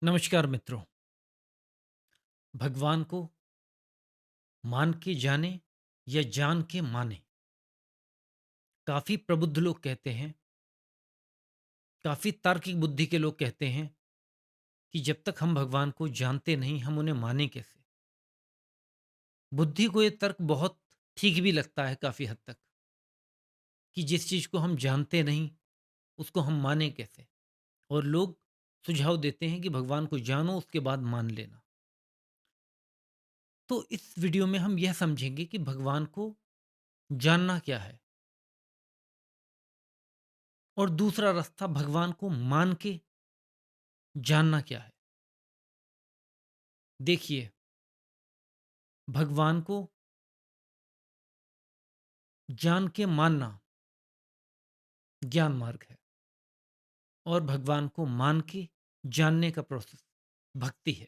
नमस्कार मित्रों। भगवान को मान के जाने या जान के माने। काफी प्रबुद्ध लोग कहते हैं, काफी तार्किक बुद्धि के लोग कहते हैं कि जब तक हम भगवान को जानते नहीं हम उन्हें माने कैसे। बुद्धि को ये तर्क बहुत ठीक भी लगता है काफी हद तक, कि जिस चीज को हम जानते नहीं उसको हम माने कैसे। और लोग सुझाव देते हैं कि भगवान को जानो उसके बाद मान लेना। तो इस वीडियो में हम यह समझेंगे कि भगवान को जानना क्या है, और दूसरा रास्ता भगवान को मान के जानना क्या है। देखिए, भगवान को जान के मानना ज्ञान मार्ग है, और भगवान को मान के जानने का प्रोसेस भक्ति है।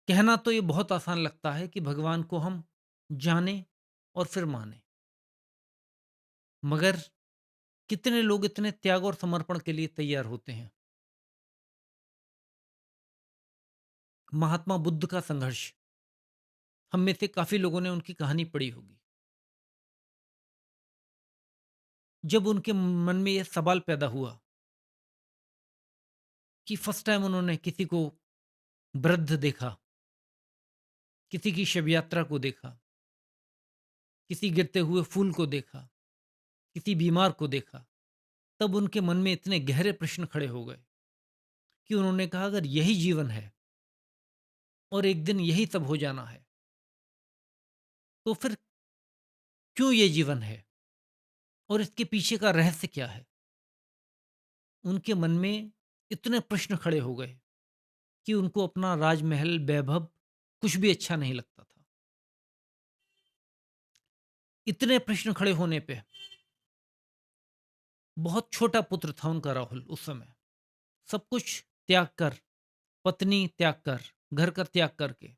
कहना तो ये बहुत आसान लगता है कि भगवान को हम जाने और फिर माने, मगर कितने लोग इतने त्याग और समर्पण के लिए तैयार होते हैं। महात्मा बुद्ध का संघर्ष, हम में से काफी लोगों ने उनकी कहानी पढ़ी होगी। जब उनके मन में यह सवाल पैदा हुआ कि फर्स्ट टाइम उन्होंने किसी को वृद्ध देखा, किसी की शव यात्रा को देखा, किसी गिरते हुए फूल को देखा, किसी बीमार को देखा, तब उनके मन में इतने गहरे प्रश्न खड़े हो गए कि उन्होंने कहा, अगर यही जीवन है और एक दिन यही सब हो जाना है, तो फिर क्यों ये जीवन है और इसके पीछे का रहस्य क्या है। उनके मन में इतने प्रश्न खड़े हो गए कि उनको अपना राजमहल वैभव कुछ भी अच्छा नहीं लगता था। इतने प्रश्न खड़े होने पे बहुत छोटा पुत्र था उनका राहुल, उस समय सब कुछ त्याग कर, पत्नी त्याग कर, घर का त्याग करके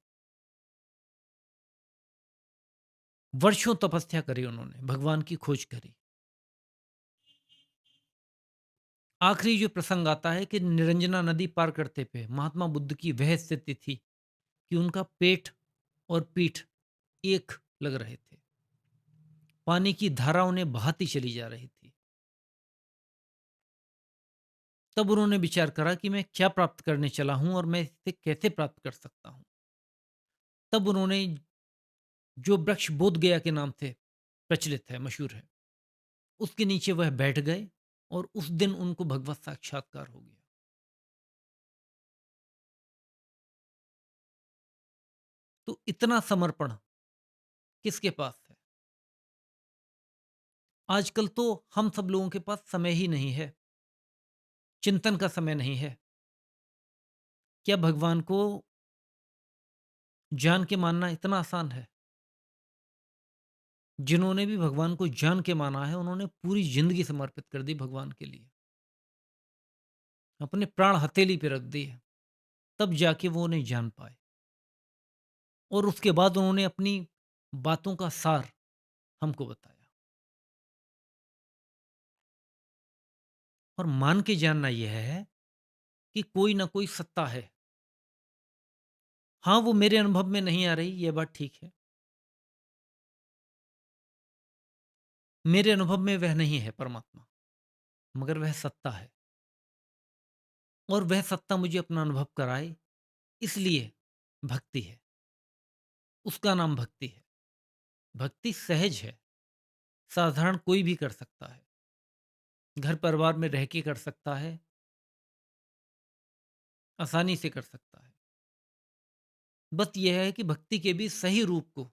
वर्षों तपस्या करी, उन्होंने भगवान की खोज करी। आखिरी जो प्रसंग आता है कि निरंजना नदी पार करते पे महात्मा बुद्ध की वह स्थिति थी कि उनका पेट और पीठ एक लग रहे थे। पानी की धारा उन्हें बहाती चली जा रही थी। तब उन्होंने विचार करा कि मैं क्या प्राप्त करने चला हूं और मैं इसे कैसे प्राप्त कर सकता हूं। तब उन्होंने, जो वृक्ष बोध गया के नाम से प्रचलित है, मशहूर है, उसके नीचे वह बैठ गए और उस दिन उनको भगवत साक्षात्कार हो गया। तो इतना समर्पण किसके पास है। आजकल तो हम सब लोगों के पास समय ही नहीं है, चिंतन का समय नहीं है। क्या भगवान को जान के मानना इतना आसान है। जिन्होंने भी भगवान को जान के माना है उन्होंने पूरी जिंदगी समर्पित कर दी भगवान के लिए, अपने प्राण हथेली पे रख दिए, तब जाके वो उन्हें जान पाए। और उसके बाद उन्होंने अपनी बातों का सार हमको बताया। और मान के जानना यह है कि कोई ना कोई सत्ता है। हाँ, वो मेरे अनुभव में नहीं आ रही, यह बात ठीक है। मेरे अनुभव में वह नहीं है परमात्मा, मगर वह सत्ता है। और वह सत्ता मुझे अपना अनुभव कराए, इसलिए भक्ति है। उसका नाम भक्ति है। भक्ति सहज है, साधारण कोई भी कर सकता है। घर परिवार में रह के कर सकता है, आसानी से कर सकता है। बस यह है कि भक्ति के भी सही रूप को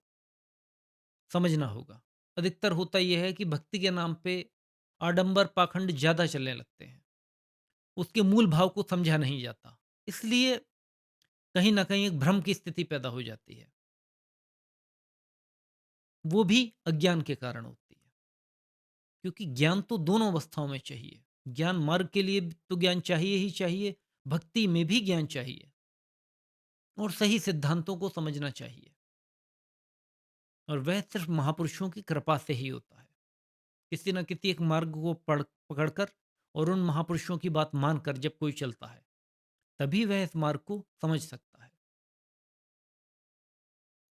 समझना होगा। अधिकतर होता यह है कि भक्ति के नाम पे आडंबर पाखंड ज़्यादा चलने लगते हैं। उसके मूल भाव को समझा नहीं जाता। इसलिए कहीं न कहीं एक भ्रम की स्थिति पैदा हो जाती है। वो भी अज्ञान के कारण होती है। क्योंकि ज्ञान तो दोनों अवस्थाओं में चाहिए। ज्ञान मार्ग के लिए तो ज्ञान चाहिए ही चाहिए, भक्ति में भी ज्ञान चाहिए और सही सिद्धांतों को समझना चाहिए। और वह सिर्फ महापुरुषों की कृपा से ही होता है। किसी न किसी एक मार्ग को पकड़कर और उन महापुरुषों की बात मानकर जब कोई चलता है, तभी वह इस मार्ग को समझ सकता है।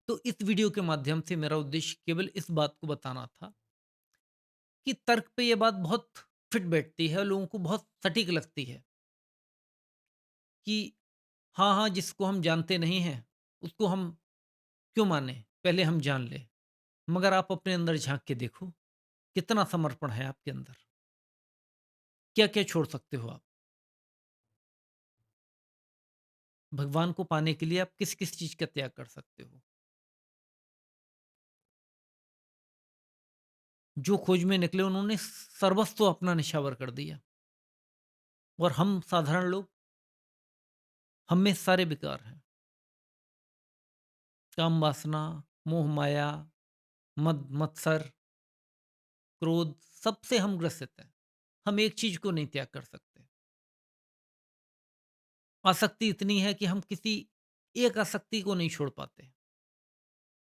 तो इस वीडियो के माध्यम से मेरा उद्देश्य केवल इस बात को बताना था कि तर्क पे ये बात बहुत फिट बैठती है और लोगों को बहुत सटीक लगती है कि हाँ, हाँ, जिसको हम जानते नहीं हैं, उसको हम क्यों मानें? पहले हम जान लें। मगर आप अपने अंदर झाँक के देखो, कितना समर्पण है आपके अंदर? क्या-क्या छोड़ सकते हो आप? भगवान को पाने के लिए आप किस-किस चीज़ का त्याग कर सकते हो? जो खोज में निकले उन्होंने सर्वस्व अपना निछावर कर दिया और हम साधारण लोग, हम में सारे विकार हैं। काम वासना, मोह माया, मद मत्सर, क्रोध सबसे हम ग्रसित हैं। हम एक चीज़ को नहीं त्याग कर सकते। आसक्ति इतनी है कि हम किसी एक आसक्ति को नहीं छोड़ पाते।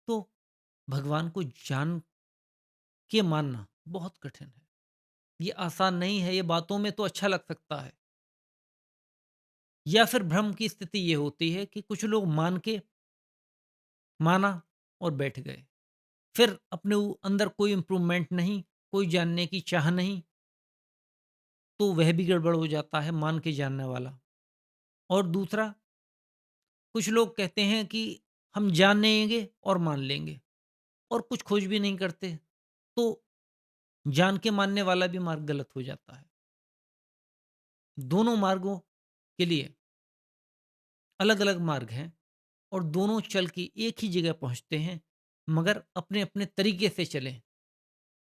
तो भगवान को जान के मानना बहुत कठिन है। ये आसान नहीं है, ये बातों में तो अच्छा लग सकता है। या फिर भ्रम की स्थिति ये होती है कि कुछ लोग मान के माना और बैठ गए। फिर अपने अंदर कोई इम्प्रूवमेंट नहीं, कोई जानने की चाह नहीं, तो वह भी गड़बड़ हो जाता है मान के जानने वाला। और दूसरा, कुछ लोग कहते हैं कि हम जानेंगे और मान लेंगे और कुछ खोज भी नहीं करते, तो जान के मानने वाला भी मार्ग गलत हो जाता है। दोनों मार्गों के लिए अलग-अलग मार्ग हैं और दोनों चल के एक ही जगह पहुँचते हैं, मगर अपने-अपने तरीके से चलें,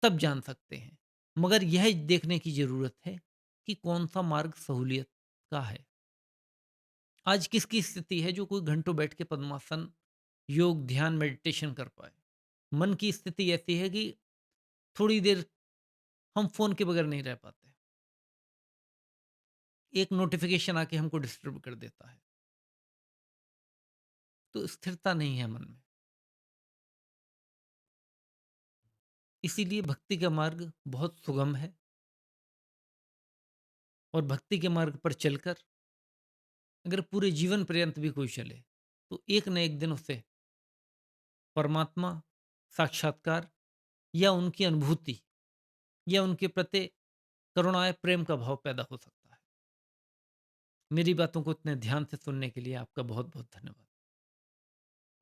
तब जान सकते हैं। मगर यह देखने की ज़रूरत है कि कौन-सा मार्ग सहूलियत का है। आज किसकी स्थिति है जो कोई घंटों बैठ के पद्मासन, योग, ध्यान, मेडिटेशन कर पाए? मन की स्थिति ऐसी है कि थोड़ी देर हम फ़ोन के बगैर नहीं रह पाते। एक नोटिफ़िकेशन आके हमको डिस्टर्ब कर देता है, तो स्थिरता नहीं है मन में। इसीलिए भक्ति का मार्ग बहुत सुगम है और भक्ति के मार्ग पर चलकर अगर पूरे जीवन पर्यंत भी कोई चले, तो एक न एक दिन उसे परमात्मा, साक्षात्कार या उनकी अनुभूति या उनके प्रति करुणा या प्रेम का भाव पैदा हो सकता है। मेरी बातों को इतने ध्यान से सुनने के लिए आपका बहुत-बहुत धन्यवाद।